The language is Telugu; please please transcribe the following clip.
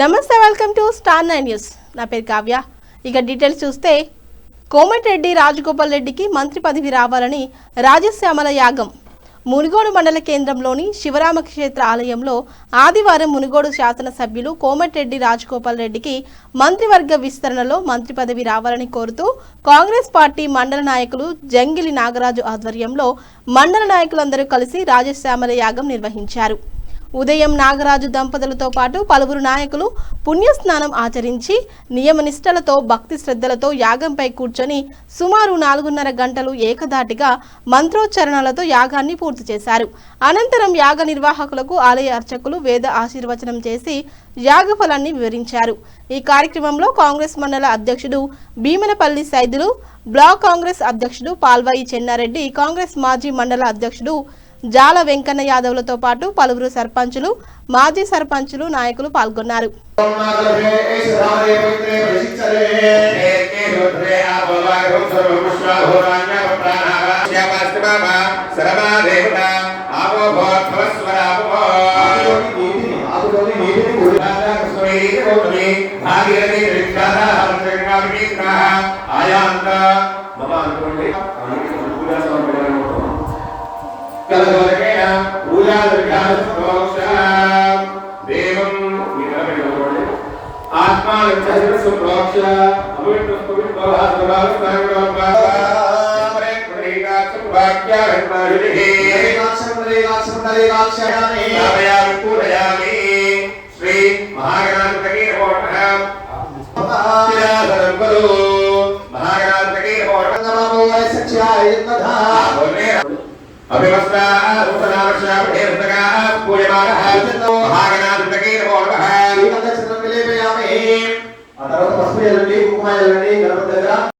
నమస్తే, వెల్కమ్ టు స్టార్ 9 న్యూస్. నా పేరు కావ్య. ఇక డీటెయిల్స్ చూస్తే, కోమటిరెడ్డి రాజగోపాల్ రెడ్డికి మంత్రి పదవి రావాలని రాజశ్యామల యాగం మునుగోడు మండల కేంద్రంలోని శివరామక్షేత్ర ఆలయంలో ఆదివారం మునుగోడు శాసనసభ్యులు కోమటిరెడ్డి రాజగోపాల్ రెడ్డికి మంత్రివర్గ విస్తరణలో మంత్రి పదవి రావాలని కోరుతూ కాంగ్రెస్ పార్టీ మండల నాయకులు జంగిలి నాగరాజు ఆధ్వర్యంలో మండల నాయకులందరూ కలిసి రాజశ్యామల యాగం నిర్వహించారు. ఉదయం నాగరాజు దంపతులతో పాటు పలువురు నాయకులు పుణ్యస్నానం ఆచరించి నియమనిష్టలతో భక్తి శ్రద్ధలతో యాగంపై కూర్చొని సుమారు 4.5 గంటలు ఏకధాటిగా మంత్రోచ్చరణలతో యాగాన్ని పూర్తి చేశారు. అనంతరం యాగ నిర్వాహకులకు ఆలయ అర్చకులు వేద ఆశీర్వచనం చేసి యాగఫలాన్ని వివరించారు. ఈ కార్యక్రమంలో కాంగ్రెస్ మండల అధ్యక్షుడు భీమనపల్లి సైదులు, బ్లాక్ కాంగ్రెస్ అధ్యక్షుడు పాల్వాయి చెన్నారెడ్డి, కాంగ్రెస్ మాజీ మండల అధ్యక్షుడు జాల వెంకన్న యాదవ్లతో పాటు పలువురు సర్పంచులు, మాజీ సర్పంచులు, నాయకులు పాల్గొన్నారు. ఆ తర్వాత పసుపు వేయాలండి, కుంకుమ వేయాలండి గణపతి దగ్గర.